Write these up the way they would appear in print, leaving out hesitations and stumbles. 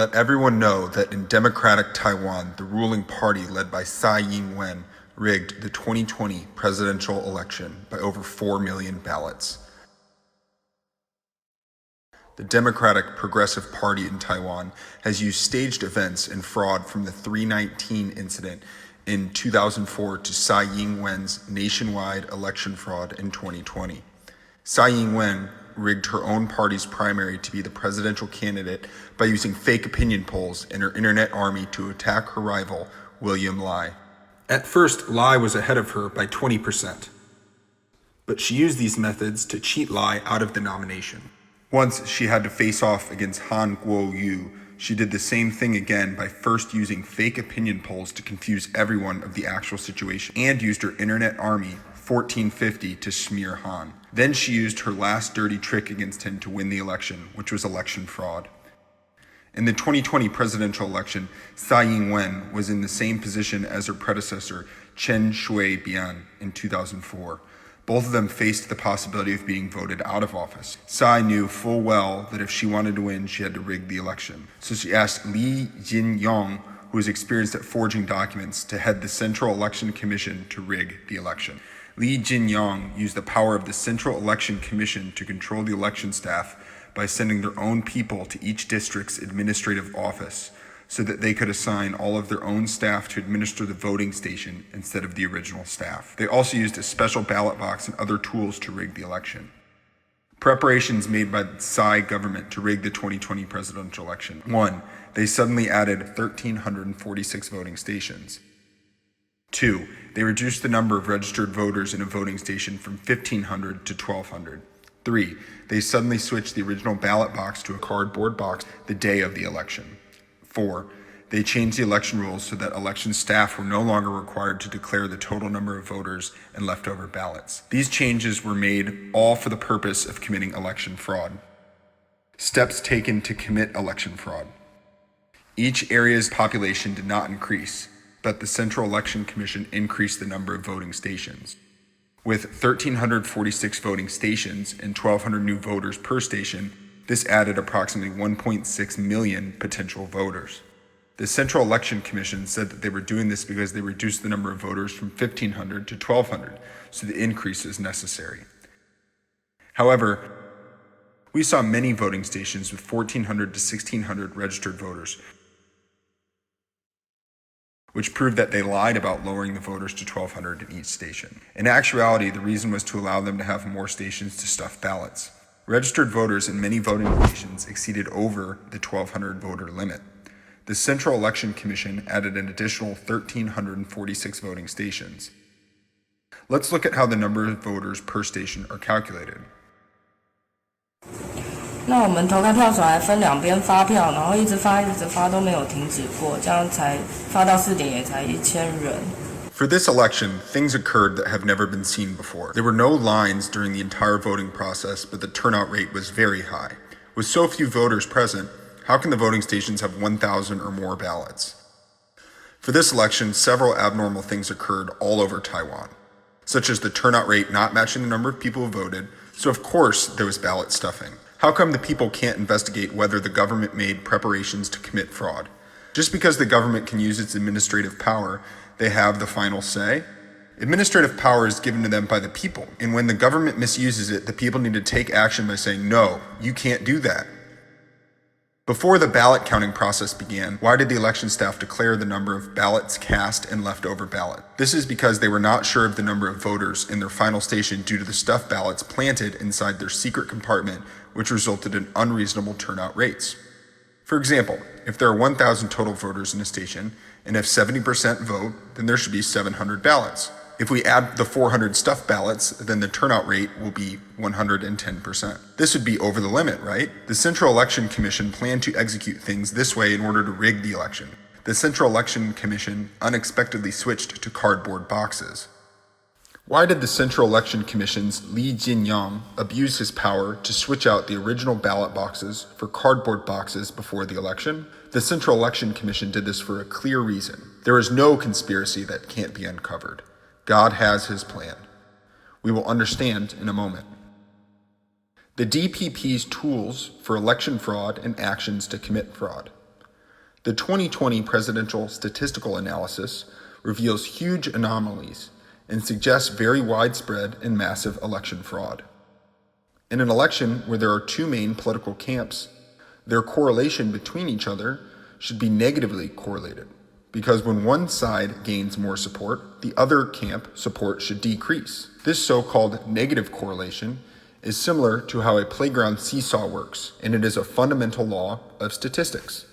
let everyone know that in democratic Taiwan, the ruling party led by Tsai Ing-wen rigged the 2020 presidential election by over 4 million ballots. The Democratic Progressive Party in Taiwan has used staged events and fraud from the 319 incident in 2004 to Tsai Ing-wen's nationwide election fraud in 2020. Tsai Ing-wen rigged her own party's primary to be the presidential candidate by using fake opinion polls and her internet army to attack her rival, William Lai. At first, Lai was ahead of her by 20%, but she used these methods to cheat Lai out of the nomination. Once she had to face off against Han Kuo-yu, she did the same thing again by first using fake opinion polls to confuse everyone of the actual situation and used her internet army, 1450, to smear Han. Then she used her last dirty trick against him to win the election, which was election fraud. In the 2020 presidential election, Tsai Ing-wen was in the same position as her predecessor, Chen Shui-bian, in 2004. Both of them faced the possibility of being voted out of office. Tsai knew full well that if she wanted to win, she had to rig the election. So she asked Li Jinyong, who was experienced at forging documents, to head the Central Election Commission to rig the election. Li Jinyong used the power of the Central Election Commission to control the election staff by sending their own people to each district's administrative office so that they could assign all of their own staff to administer the voting station instead of the original staff. They also used a special ballot box and other tools to rig the election. Preparations made by the Tsai government to rig the 2020 presidential election. 1. They suddenly added 1,346 voting stations. 2. They reduced the number of registered voters in a voting station from 1,500 to 1,200. 3. They suddenly switched the original ballot box to a cardboard box the day of the election. 4. They changed the election rules so that election staff were no longer required to declare the total number of voters and leftover ballots. These changes were made all for the purpose of committing election fraud. Steps taken to commit election fraud. Each area's population did not increase, but the Central Election Commission increased the number of voting stations. With 1,346 voting stations and 1,200 new voters per station, this added approximately 1.6 million potential voters. The Central Election Commission said that they were doing this because they reduced the number of voters from 1,500 to 1,200, so the increase is necessary. However, we saw many voting stations with 1,400 to 1,600 registered voters, which proved that they lied about lowering the voters to 1,200 in each station. In actuality, the reason was to allow them to have more stations to stuff ballots. Registered voters in many voting stations exceeded over the 1,200 voter limit. The Central Election Commission added an additional 1,346 voting stations. Let's look at how the number of voters per station are calculated. 那我们投开票所还分两边发票，然后一直发都没有停止过，这样才发到4点也才1000人。For this election, things occurred that have never been seen before. There were no lines during the entire voting process, but the turnout rate was very high. With so few voters present, how can the voting stations have 1,000 or more ballots? For this election, several abnormal things occurred all over Taiwan, such as the turnout rate not matching the number of people who voted, so of course there was ballot stuffing. How come the people can't investigate whether the government made preparations to commit fraud? Just because the government can use its administrative power, they have the final say? Administrative power is given to them by the people, and when the government misuses it, the people need to take action by saying, no, you can't do that. Before the ballot counting process began, why did the election staff declare the number of ballots cast and leftover ballot? This is because they were not sure of the number of voters in their final station due to the stuffed ballots planted inside their secret compartment, which resulted in unreasonable turnout rates. For example, if there are 1,000 total voters in a station, and if 70% vote, then there should be 700 ballots. If we add the 400 stuffed ballots, then the turnout rate will be 110%. This would be over the limit, right? The Central Election Commission planned to execute things this way in order to rig the election. The Central Election Commission unexpectedly switched to cardboard boxes. Why did the Central Election Commission's Li Jinyong abuse his power to switch out the original ballot boxes for cardboard boxes before the election? The Central Election Commission did this for a clear reason. There is no conspiracy that can't be uncovered. God has his plan. We will understand in a moment. The DPP's tools for election fraud and actions to commit fraud. The 2020 presidential statistical analysis reveals huge anomalies and suggests very widespread and massive election fraud. In an election where there are two main political camps, their correlation between each other should be negatively correlated, because when one side gains more support, the other camp support should decrease. This so-called negative correlation is similar to how a playground seesaw works, and it is a fundamental law of statistics.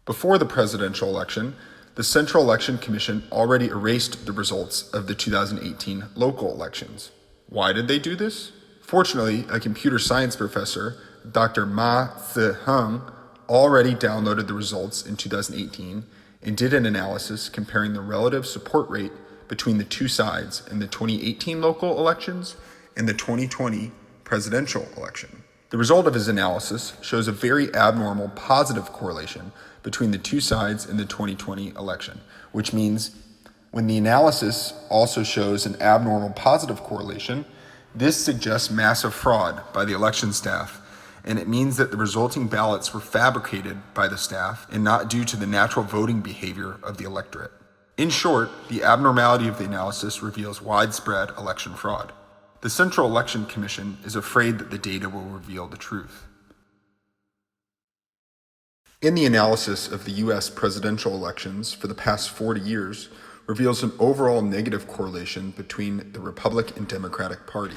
Before the presidential election, the Central Election Commission already erased the results of the 2018 local elections. Why did they do this? Fortunately, a computer science professor, Dr. Ma Zeheng, already downloaded the results in 2018 and did an analysis comparing the relative support rate between the two sides in the 2018 local elections and the 2020 presidential election. The result of his analysis shows a very abnormal positive correlation between the two sides in the 2020 election, which means when the analysis also shows an abnormal positive correlation, this suggests massive fraud by the election staff, and it means that the resulting ballots were fabricated by the staff and not due to the natural voting behavior of the electorate. In short, the abnormality of the analysis reveals widespread election fraud. The Central Election Commission is afraid that the data will reveal the truth. In the analysis of the U.S. presidential elections for the past 40 years reveals an overall negative correlation between the Republican and Democratic Party.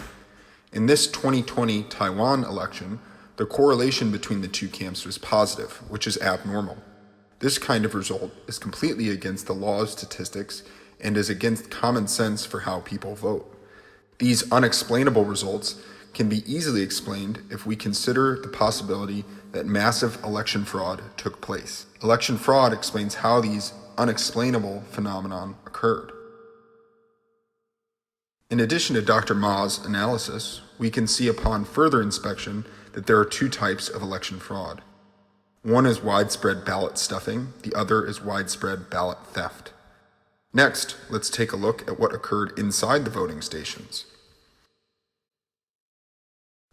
In this 2020 Taiwan election, the correlation between the two camps was positive, which is abnormal. This kind of result is completely against the law of statistics and is against common sense for how people vote. These unexplainable results can be easily explained if we consider the possibility that massive election fraud took place. Election fraud explains how these unexplainable phenomenon occurred. In addition to Dr. Ma's analysis, we can see upon further inspection that there are two types of election fraud. One is widespread ballot stuffing, the other is widespread ballot theft. Next, let's take a look at what occurred inside the voting stations.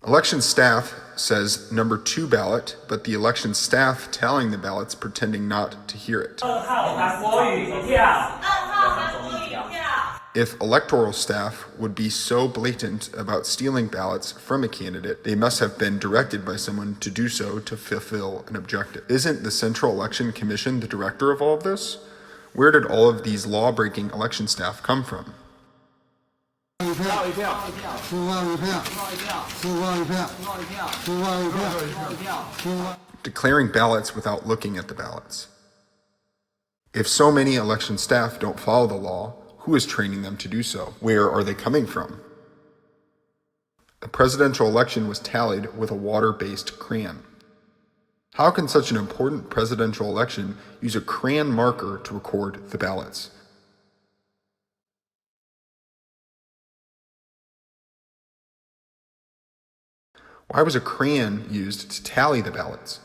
Election staff says number 2 ballot, but the election staff tallying the ballots pretending not to hear it. If electoral staff would be so blatant about stealing ballots from a candidate, they must have been directed by someone to do so to fulfill an objective. Isn't the Central Election Commission the director of all of this? Where did all of these law-breaking election staff come from? Declaring ballots without looking at the ballots. If so many election staff don't follow the law, who is training them to do so? Where are they coming from? The presidential election was tallied with a water-based crayon. How can such an important presidential election use a crayon marker to record the ballots? Why was a crayon used to tally the ballots?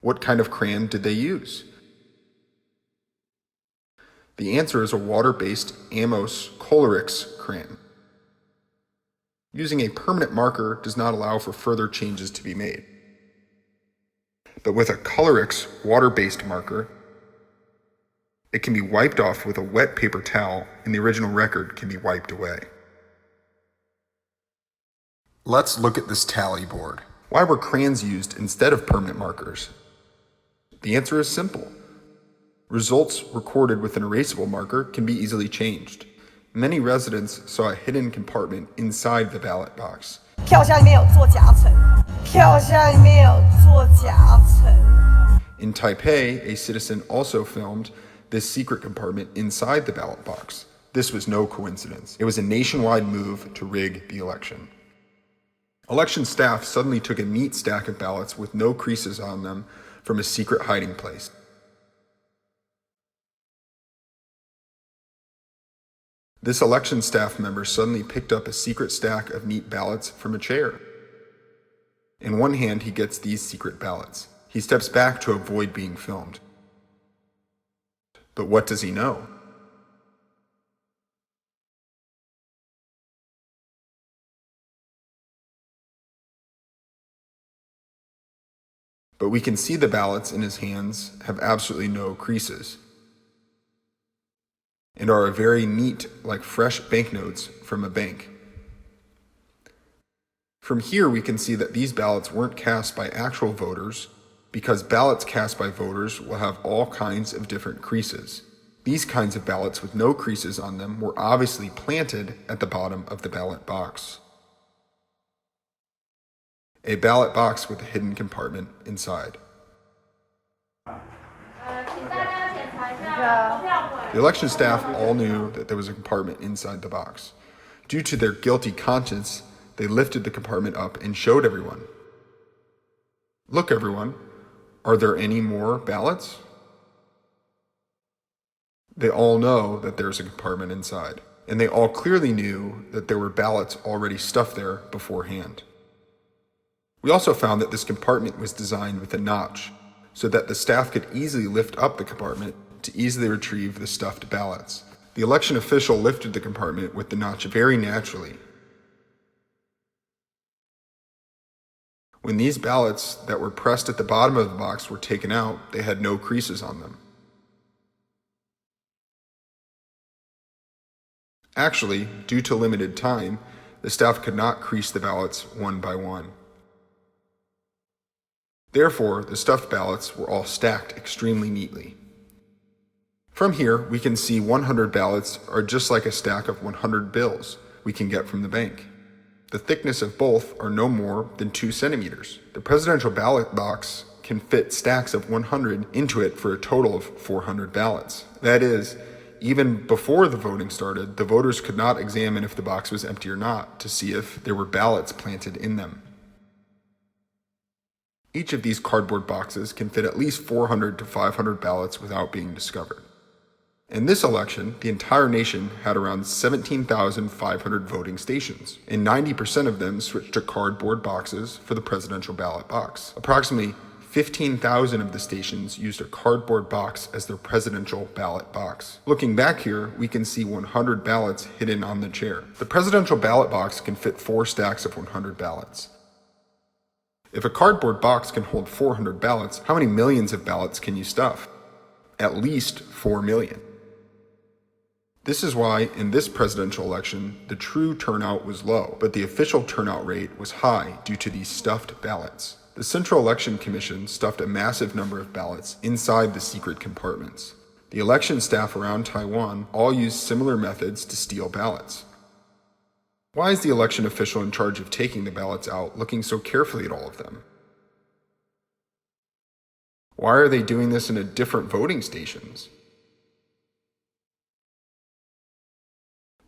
What kind of crayon did they use? The answer is a water-based Amos Coleridge crayon. Using a permanent marker does not allow for further changes to be made. But with a Coleridge water-based marker, it can be wiped off with a wet paper towel and the original record can be wiped away. Let's look at this tally board. Why were crayons used instead of permanent markers? The answer is simple. Results recorded with an erasable marker can be easily changed. Many residents saw a hidden compartment inside the ballot box. 票箱里面有做夹层，票箱里面有做夹层。 In Taipei, a citizen also filmed this secret compartment inside the ballot box. This was no coincidence. It was a nationwide move to rig the election. Election staff suddenly took a neat stack of ballots with no creases on them from a secret hiding place. This election staff member suddenly picked up a secret stack of neat ballots from a chair. In one hand, he gets these secret ballots. He steps back to avoid being filmed. But what does he know? But we can see the ballots in his hands have absolutely no creases and are very neat, like fresh banknotes from a bank. From here, we can see that these ballots weren't cast by actual voters, because ballots cast by voters will have all kinds of different creases. These kinds of ballots with no creases on them were obviously planted at the bottom of the ballot box. A ballot box with a hidden compartment inside. The election staff all knew that there was a compartment inside the box. Due to their guilty conscience, they lifted the compartment up and showed everyone. Look, everyone, are there any more ballots? They all know that there's a compartment inside, and they all clearly knew that there were ballots already stuffed there beforehand. We also found that this compartment was designed with a notch, so that the staff could easily lift up the compartment to easily retrieve the stuffed ballots. The election official lifted the compartment with the notch very naturally. When these ballots that were pressed at the bottom of the box were taken out, they had no creases on them. Actually, due to limited time, the staff could not crease the ballots one by one. Therefore, the stuffed ballots were all stacked extremely neatly. From here, we can see 100 ballots are just like a stack of 100 bills we can get from the bank. The thickness of both are no more than 2 centimeters. The presidential ballot box can fit stacks of 100 into it for a total of 400 ballots. That is, even before the voting started, the voters could not examine if the box was empty or not to see if there were ballots planted in them. Each of these cardboard boxes can fit at least 400 to 500 ballots without being discovered. In this election, the entire nation had around 17,500 voting stations, and 90% of them switched to cardboard boxes for the presidential ballot box. Approximately 15,000 of the stations used a cardboard box as their presidential ballot box. Looking back here, we can see 100 ballots hidden on the chair. The presidential ballot box can fit 4 stacks of 100 ballots. If a cardboard box can hold 400 ballots, how many millions of ballots can you stuff? At least 4 million. This is why in this presidential election, the true turnout was low, but the official turnout rate was high due to these stuffed ballots. The Central Election Commission stuffed a massive number of ballots inside the secret compartments. The election staff around Taiwan all used similar methods to steal ballots. Why is the election official in charge of taking the ballots out looking so carefully at all of them? Why are they doing this in different voting stations?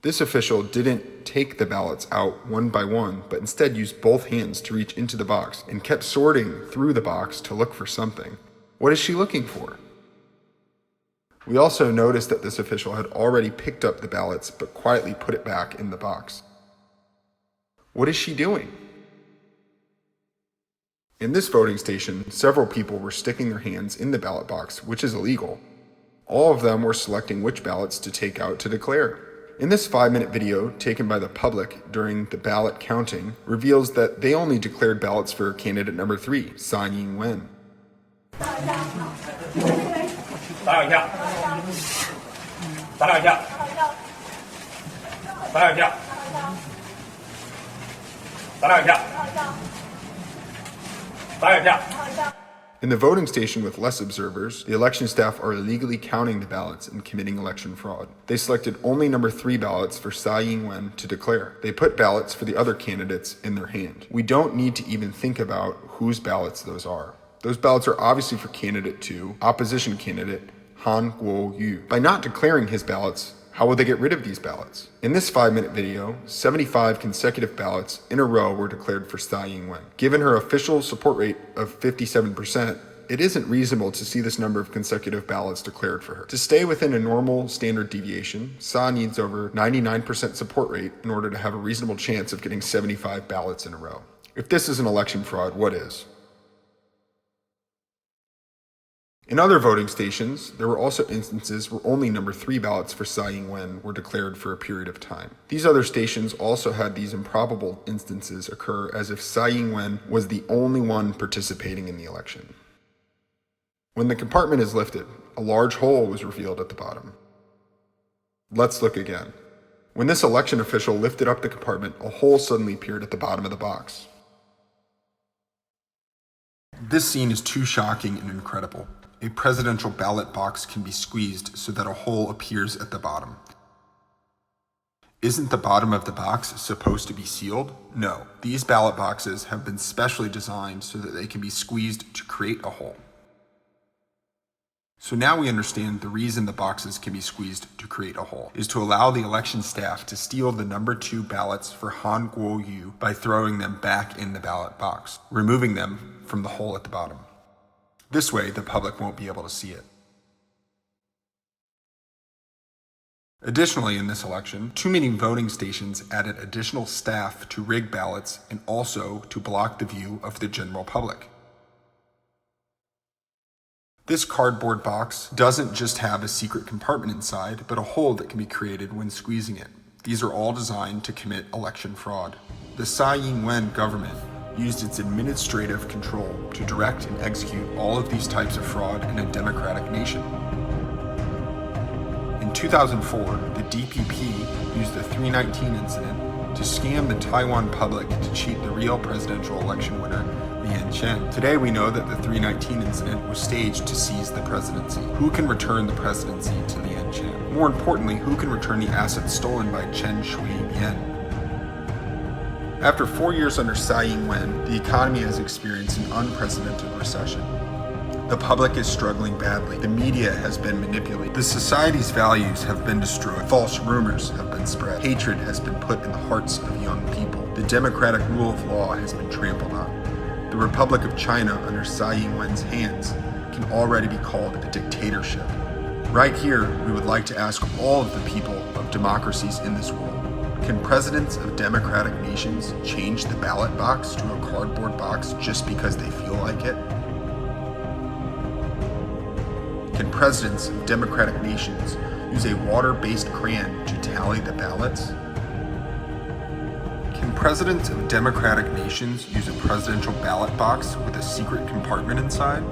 This official didn't take the ballots out one by one, but instead used both hands to reach into the box and kept sorting through the box to look for something. What is she looking for? We also noticed that this official had already picked up the ballots but quietly put it back in the box. What is she doing? In this voting station, several people were sticking their hands in the ballot box, which is illegal. All of them were selecting which ballots to take out to declare. In this 5-minute video taken by the public during the ballot counting reveals that they only declared ballots for candidate number 3, Tsai Ing-wen. In the voting station with less observers, the election staff are illegally counting the ballots and committing election fraud. They selected only number 3 ballots for Tsai Ing-wen to declare. They put ballots for the other candidates in their hand. We don't need to even think about whose ballots those are. Those ballots are obviously for candidate 2, opposition candidate Han Kuo-yu. By not declaring his ballots, how will they get rid of these ballots? In this 5-minute video, 75 consecutive ballots in a row were declared for Tsai Ing-wen. Given her official support rate of 57%, it isn't reasonable to see this number of consecutive ballots declared for her. To stay within a normal standard deviation, Tsai needs over 99% support rate in order to have a reasonable chance of getting 75 ballots in a row. If this is an election fraud, what is? In other voting stations, there were also instances where only number 3 ballots for Tsai Ing-wen were declared for a period of time. These other stations also had these improbable instances occur as if Tsai Ing-wen was the only one participating in the election. When the compartment is lifted, a large hole was revealed at the bottom. Let's look again. When this election official lifted up the compartment, a hole suddenly appeared at the bottom of the box. This scene is too shocking and incredible. A presidential ballot box can be squeezed so that a hole appears at the bottom. Isn't the bottom of the box supposed to be sealed? No, these ballot boxes have been specially designed so that they can be squeezed to create a hole. So now we understand the reason the boxes can be squeezed to create a hole is to allow the election staff to steal the number 2 ballots for Han Kuo-yu by throwing them back in the ballot box, removing them from the hole at the bottom. This way, the public won't be able to see it. Additionally, in this election, too many voting stations added additional staff to rig ballots and also to block the view of the general public. This cardboard box doesn't just have a secret compartment inside, but a hole that can be created when squeezing it. These are all designed to commit election fraud. The Tsai Ing-wen government used its administrative control to direct and execute all of these types of fraud in a democratic nation. In 2004, the DPP used the 319 incident to scam the Taiwan public to cheat the real presidential election winner, Lian Chen. Today we know that the 319 incident was staged to seize the presidency. Who can return the presidency to Lian Chen? More importantly, who can return the assets stolen by Chen Shui-bian? After 4 years under Tsai Ing-wen, the economy has experienced an unprecedented recession. The public is struggling badly. The media has been manipulated. The society's values have been destroyed. False rumors have been spread. Hatred has been put in the hearts of young people. The democratic rule of law has been trampled on. The Republic of China under Tsai Ing-wen's hands can already be called a dictatorship. Right here, we would like to ask all of the people of democracies in this world, can presidents of democratic nations change the ballot box to a cardboard box just because they feel like it? Can presidents of democratic nations use a water-based crayon to tally the ballots? Can presidents of democratic nations use a presidential ballot box with a secret compartment inside?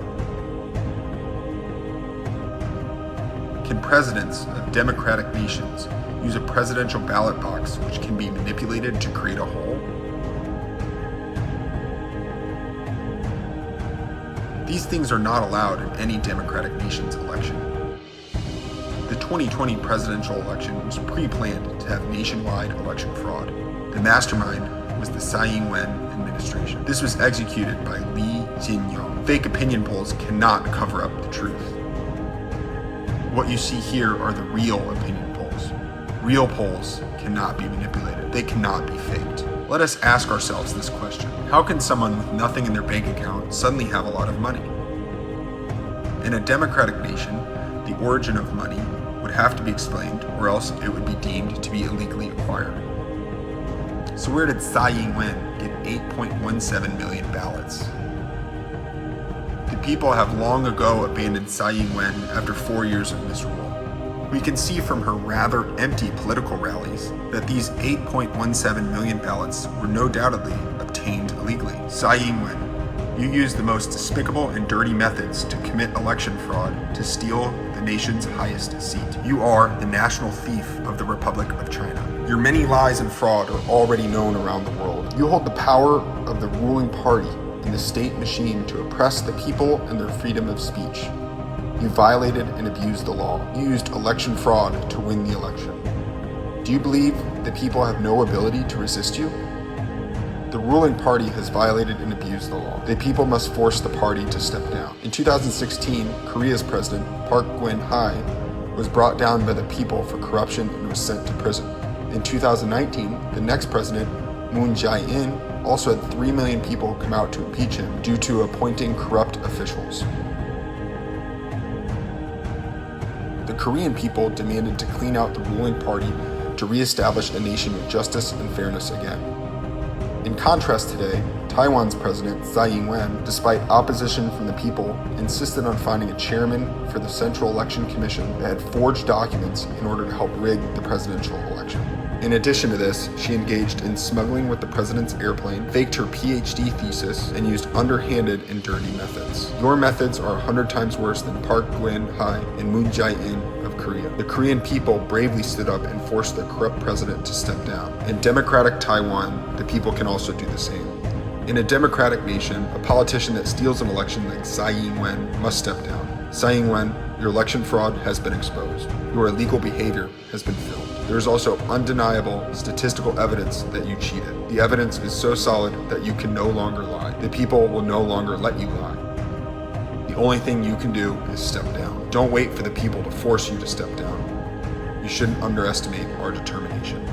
Can presidents of democratic nations use a presidential ballot box which can be manipulated to create a hole? These things are not allowed in any democratic nation's election. The 2020 presidential election was pre-planned to have nationwide election fraud. The mastermind was the Tsai Ing-wen administration. This was executed by Lee Jin-young. Fake opinion polls cannot cover up the truth. What you see here are the real opinion polls. Real polls cannot be manipulated. They cannot be faked. Let us ask ourselves this question. How can someone with nothing in their bank account suddenly have a lot of money? In a democratic nation, the origin of money would have to be explained, or else it would be deemed to be illegally acquired. So where did Tsai Ing-wen get 8.17 million ballots? The people have long ago abandoned Tsai Ing-wen after 4 years of misrule. We can see from her rather empty political rallies that these 8.17 million ballots were no doubtedly obtained illegally. Tsai Ing-wen, you used the most despicable and dirty methods to commit election fraud to steal the nation's highest seat. You are the national thief of the Republic of China. Your many lies and fraud are already known around the world. You hold the power of the ruling party and the state machine to oppress the people and their freedom of speech. You violated and abused the law. You used election fraud to win the election. Do you believe the people have no ability to resist you? The ruling party has violated and abused the law. The people must force the party to step down. In 2016, Korea's president, Park Geun-hye, was brought down by the people for corruption and was sent to prison. In 2019, the next president, Moon Jae-in, also had 3 million people come out to impeach him due to appointing corrupt officials. The Korean people demanded to clean out the ruling party to reestablish a nation with justice and fairness again. In contrast today, Taiwan's president, Tsai Ing-wen, despite opposition from the people, insisted on finding a chairman for the Central Election Commission that had forged documents in order to help rig the presidential election. In addition to this, she engaged in smuggling with the president's airplane, faked her PhD thesis, and used underhanded and dirty methods. Your methods are 100 times worse than Park Geun-hye and Moon Jae-in of Korea. The Korean people bravely stood up and forced the corrupt president to step down. In democratic Taiwan, the people can also do the same. In a democratic nation, a politician that steals an election like Tsai Ing-wen must step down. Tsai Ing-wen, your election fraud has been exposed. Your illegal behavior has been filmed. There is also undeniable statistical evidence that you cheated. The evidence is so solid that you can no longer lie. The people will no longer let you lie. The only thing you can do is step down. Don't wait for the people to force you to step down. You shouldn't underestimate our determination.